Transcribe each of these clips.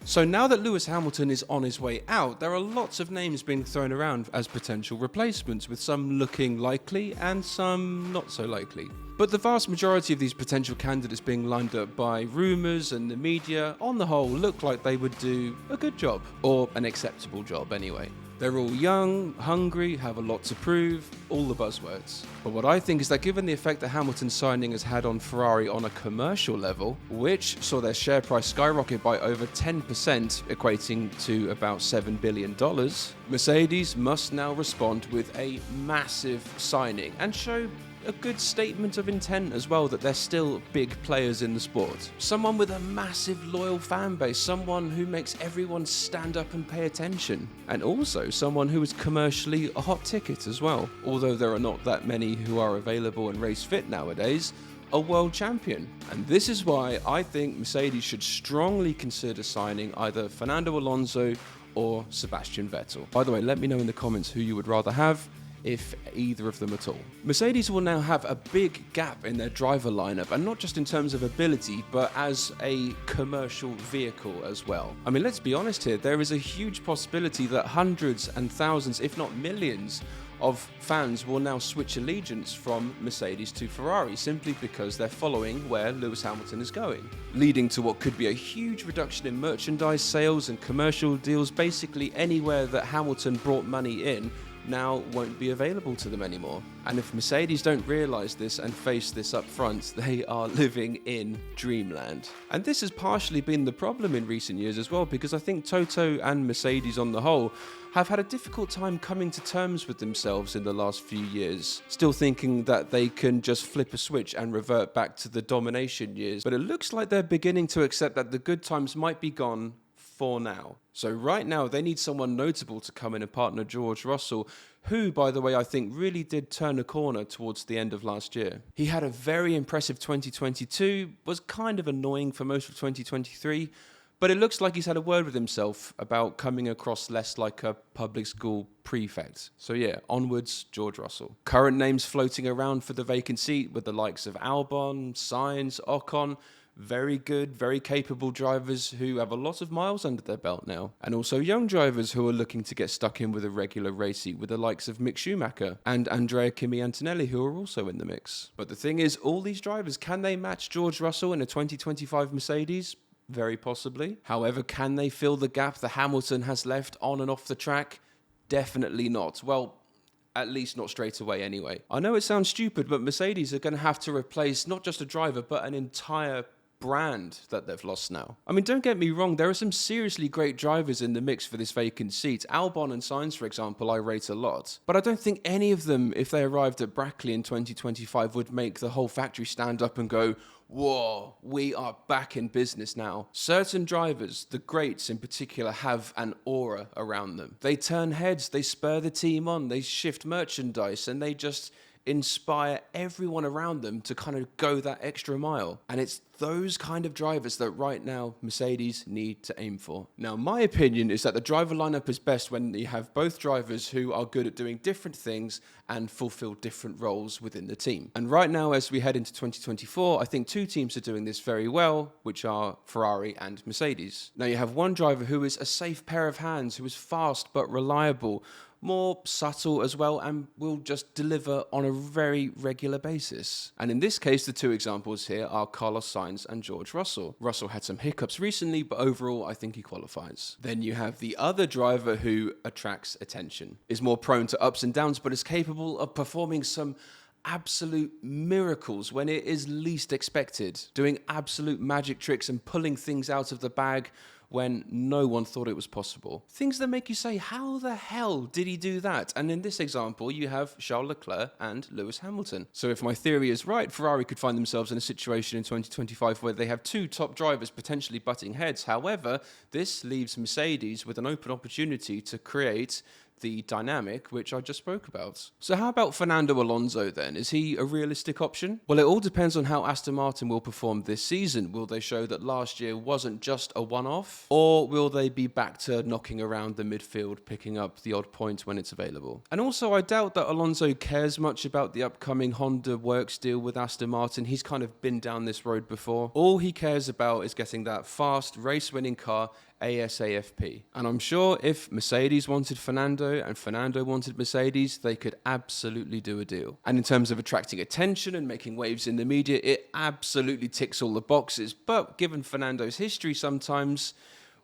So now that Lewis Hamilton is on his way out, there are lots of names being thrown around as potential replacements, with some looking likely and some not so likely. But the vast majority of these potential candidates being lined up by rumours and the media, on the whole, look like they would do a good job, or an acceptable job anyway. They're all young, hungry, have a lot to prove, all the buzzwords. But what I think is that given the effect that Hamilton's signing has had on Ferrari on a commercial level, which saw their share price skyrocket by over 10%, equating to about $7 billion, Mercedes must now respond with a massive signing and show a good statement of intent as well, that they're still big players in the sport. Someone with a massive loyal fan base, someone who makes everyone stand up and pay attention, and also someone who is commercially a hot ticket as well. Although there are not that many who are available and race fit nowadays, a world champion. And this is why I think Mercedes should strongly consider signing either Fernando Alonso or Sebastian Vettel. By the way, let me know in the comments who you would rather have, if either of them at all. Mercedes will now have a big gap in their driver lineup, and not just in terms of ability, but as a commercial vehicle as well. I mean, let's be honest here, there is a huge possibility that hundreds and thousands, if not millions, of fans will now switch allegiance from Mercedes to Ferrari simply because they're following where Lewis Hamilton is going, leading to what could be a huge reduction in merchandise sales and commercial deals. Basically anywhere that Hamilton brought money in now won't be available to them anymore. And if Mercedes don't realise this and face this up front, they are living in dreamland. And this has partially been the problem in recent years as well, because I think Toto and Mercedes on the whole have had a difficult time coming to terms with themselves in the last few years, still thinking that they can just flip a switch and revert back to the domination years. But it looks like they're beginning to accept that the good times might be gone for now. So right now they need someone notable to come in and partner George Russell, who, by the way, I think really did turn a corner towards the end of last year. He had a very impressive 2022, was kind of annoying for most of 2023, but it looks like he's had a word with himself about coming across less like a public school prefect. So yeah, onwards, George Russell. Current names floating around for the vacant seat with the likes of Albon, Sainz, Ocon. Very good, very capable drivers who have a lot of miles under their belt now. And also young drivers who are looking to get stuck in with a regular race seat, with the likes of Mick Schumacher and Andrea Kimi Antonelli, who are also in the mix. But the thing is, all these drivers, can they match George Russell in a 2025 Mercedes? Very possibly. However, can they fill the gap that Hamilton has left on and off the track? Definitely not. Well, at least not straight away anyway. I know it sounds stupid, but Mercedes are going to have to replace not just a driver, but an entire brand that they've lost now. I mean, don't get me wrong, there are some seriously great drivers in the mix for this vacant seat. Albon and Sainz, for example, I rate a lot. But I don't think any of them, if they arrived at Brackley in 2025, would make the whole factory stand up and go, whoa, we are back in business now. Certain drivers, the greats in particular, have an aura around them. They turn heads, they spur the team on, they shift merchandise, and they just inspire everyone around them to kind of go that extra mile. And it's those kind of drivers that right now Mercedes need to aim for. Now, my opinion is that the driver lineup is best when you have both drivers who are good at doing different things and fulfill different roles within the team. And right now, as we head into 2024, I think two teams are doing this very well, which are Ferrari and Mercedes. Now, you have one driver who is a safe pair of hands, who is fast but reliable, more subtle as well, and will just deliver on a very regular basis. And in this case, the two examples here are Carlos Sainz and George Russell. Russell had some hiccups recently, but overall, I think he qualifies. Then you have the other driver who attracts attention, is more prone to ups and downs, but is capable of performing some absolute miracles when it is least expected, doing absolute magic tricks and pulling things out of the bag when no one thought it was possible. Things that make you say, how the hell did he do that? And in this example, you have Charles Leclerc and Lewis Hamilton. So if my theory is right, Ferrari could find themselves in a situation in 2025 where they have two top drivers potentially butting heads. However, this leaves Mercedes with an open opportunity to create the dynamic which I just spoke about. So how about Fernando Alonso then? Is he a realistic option? Well, it all depends on how Aston Martin will perform this season. Will they show that last year wasn't just a one-off? Or will they be back to knocking around the midfield, picking up the odd point when it's available? And also, I doubt that Alonso cares much about the upcoming Honda Works deal with Aston Martin. He's kind of been down this road before. All he cares about is getting that fast, race-winning car ASAFP. And I'm sure if Mercedes wanted Fernando and Fernando wanted Mercedes, they could absolutely do a deal. And in terms of attracting attention and making waves in the media, it absolutely ticks all the boxes. But given Fernando's history sometimes,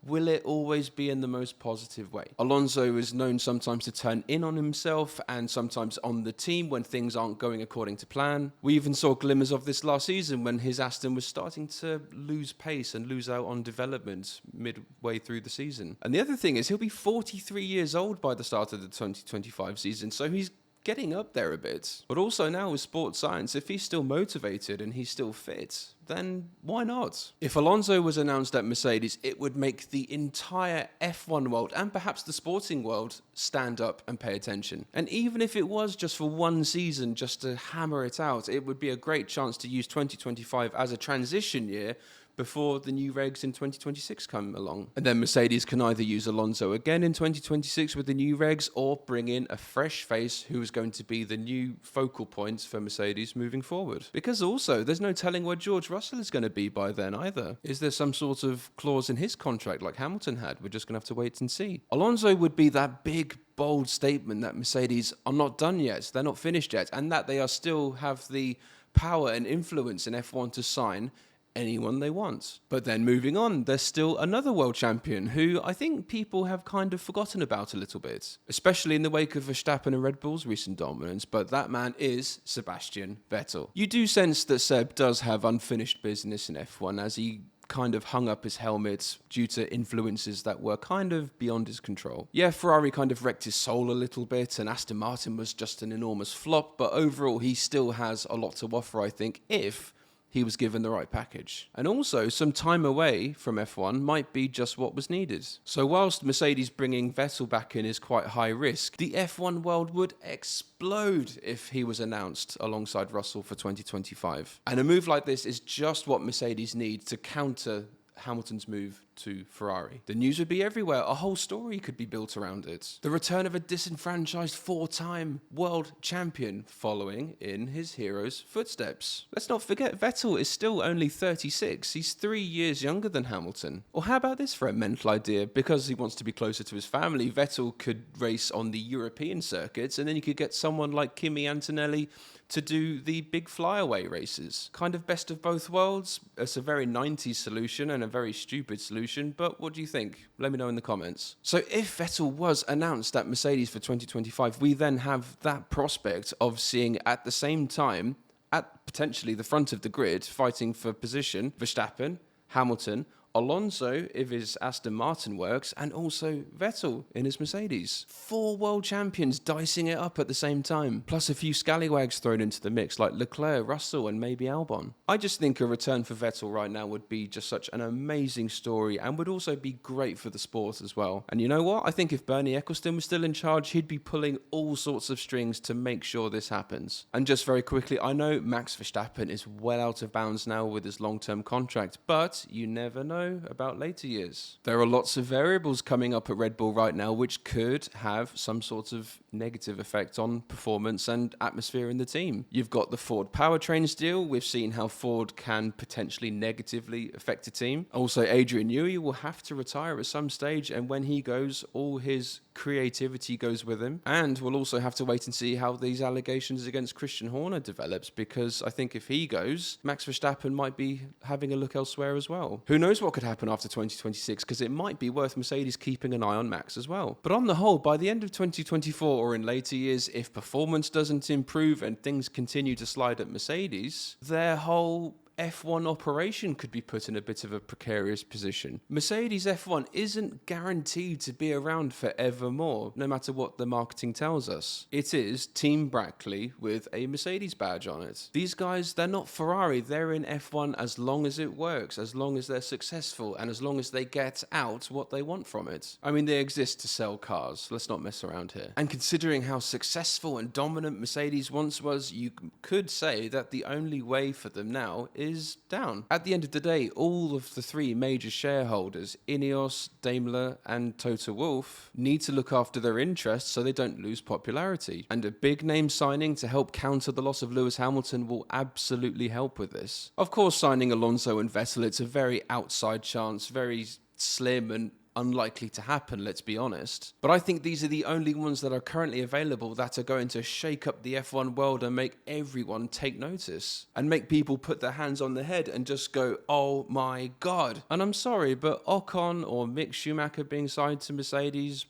will it always be in the most positive way? Alonso is known sometimes to turn in on himself and sometimes on the team when things aren't going according to plan. We even saw glimmers of this last season when his Aston was starting to lose pace and lose out on development midway through the season. And the other thing is he'll be 43 years old by the start of the 2025 season, so he's getting up there a bit. But also now with sports science, if he's still motivated and he's still fit, then why not? If Alonso was announced at Mercedes, it would make the entire F1 world and perhaps the sporting world stand up and pay attention. And even if it was just for one season, just to hammer it out, it would be a great chance to use 2025 as a transition year before the new regs in 2026 come along. And then Mercedes can either use Alonso again in 2026 with the new regs or bring in a fresh face who is going to be the new focal point for Mercedes moving forward. Because also, there's no telling where George Russell is going to be by then either. Is there some sort of clause in his contract like Hamilton had? We're just going to have to wait and see. Alonso would be that big, bold statement that Mercedes are not done yet, they're not finished yet, and that they are still have the power and influence in F1 to sign anyone they want. But then moving on, there's still another world champion who I think people have kind of forgotten about a little bit, especially in the wake of Verstappen and Red Bull's recent dominance, but that man is Sebastian Vettel. You do sense that Seb does have unfinished business in F1 as he kind of hung up his helmet due to influences that were kind of beyond his control. Yeah, Ferrari kind of wrecked his soul a little bit and Aston Martin was just an enormous flop, but overall he still has a lot to offer, I think, if he was given the right package. And also, some time away from F1 might be just what was needed. So whilst Mercedes bringing Vettel back in is quite high risk, the F1 world would explode if he was announced alongside Russell for 2025. And a move like this is just what Mercedes need to counter Hamilton's move to Ferrari. The news would be everywhere. A whole story could be built around it. The return of a disenfranchised four-time world champion following in his hero's footsteps. Let's not forget Vettel is still only 36. He's 3 years younger than Hamilton. Or how about this for a mental idea? Because he wants to be closer to his family, Vettel could race on the European circuits and then you could get someone like Kimi Antonelli to do the big flyaway races. Kind of best of both worlds. It's a very 90s solution and a very stupid solution, but what do you think? Let me know in the comments. So if Vettel was announced at Mercedes for 2025, we then have that prospect of seeing at the same time, at potentially the front of the grid, fighting for position, Verstappen, Hamilton, Alonso, if his Aston Martin works, and also Vettel in his Mercedes. 4 world champions dicing it up at the same time, plus a few scallywags thrown into the mix like Leclerc, Russell, and maybe Albon. I just think a return for Vettel right now would be just such an amazing story and would also be great for the sport as well. And you know what? I think if Bernie Ecclestone was still in charge, he'd be pulling all sorts of strings to make sure this happens. And just very quickly, I know Max Verstappen is well out of bounds now with his long-term contract, but you never know about later years. There are lots of variables coming up at Red Bull right now which could have some sort of negative effect on performance and atmosphere in the team. You've got the Ford powertrains deal. We've seen how Ford can potentially negatively affect a team. Also, Adrian Newey will have to retire at some stage, and when he goes, all his creativity goes with him. And we'll also have to wait and see how these allegations against Christian Horner develops, because I think if he goes, Max Verstappen might be having a look elsewhere as well. Who knows what could happen after 2026, because it might be worth Mercedes keeping an eye on Max as well. But on the whole, by the end of 2024 or in later years, if performance doesn't improve and things continue to slide at Mercedes, their whole F1 operation could be put in a bit of a precarious position. Mercedes F1 isn't guaranteed to be around forevermore, no matter what the marketing tells us. It is Team Brackley with a Mercedes badge on it. These guys, they're not Ferrari. They're in F1 as long as it works, as long as they're successful, and as long as they get out what they want from it. I mean, they exist to sell cars. Let's not mess around here. And considering how successful and dominant Mercedes once was, you could say that the only way for them now is down. At the end of the day, all of the 3 major shareholders, Ineos, Daimler, and Toto Wolff, need to look after their interests so they don't lose popularity. And a big name signing to help counter the loss of Lewis Hamilton will absolutely help with this. Of course, signing Alonso and Vettel, it's a very outside chance, very slim and unlikely to happen, let's be honest. But I think these are the only ones that are currently available that are going to shake up the F1 world and make everyone take notice. And make people put their hands on their head and just go, oh my God. And I'm sorry, but Ocon or Mick Schumacher being signed to Mercedes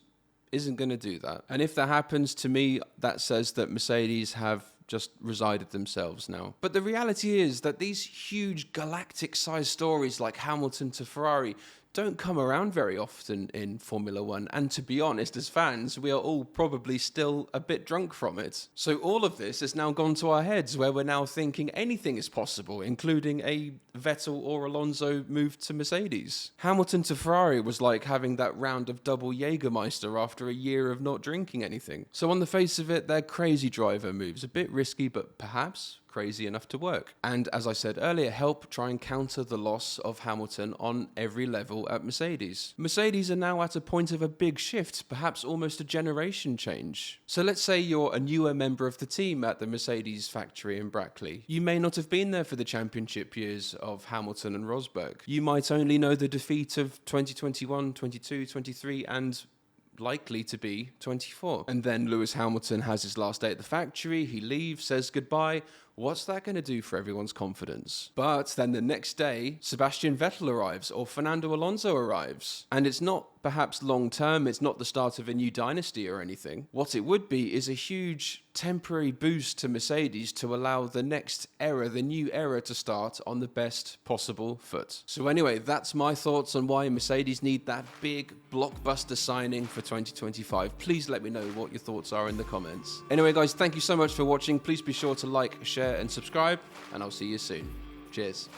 isn't going to do that. And if that happens, to me, that says that Mercedes have just resided themselves now. But the reality is that these huge galactic-sized stories like Hamilton to Ferrari don't come around very often in Formula One, and to be honest, as fans, we are all probably still a bit drunk from it. So all of this has now gone to our heads, where we're now thinking anything is possible, including a Vettel or Alonso move to Mercedes. Hamilton to Ferrari was like having that round of double Jägermeister after a year of not drinking anything. So on the face of it, they're crazy driver moves, a bit risky, but perhaps crazy enough to work. And as I said earlier, help try and counter the loss of Hamilton on every level at Mercedes. Mercedes are now at a point of a big shift, perhaps almost a generation change. So let's say you're a newer member of the team at the Mercedes factory in Brackley. You may not have been there for the championship years of Hamilton and Rosberg. You might only know the defeat of 2021, 22, 23, and likely to be 24. And then Lewis Hamilton has his last day at the factory, he leaves, says goodbye. What's that going to do for everyone's confidence? But then the next day, Sebastian Vettel arrives or Fernando Alonso arrives. And it's not perhaps long term, it's not the start of a new dynasty or anything. What it would be is a huge temporary boost to Mercedes to allow the next era, the new era, to start on the best possible foot. So anyway, that's my thoughts on why Mercedes need that big blockbuster signing for 2025. Please let me know what your thoughts are in the comments. Anyway guys, thank you so much for watching. Please be sure to like, share and subscribe, and I'll see you soon. Cheers.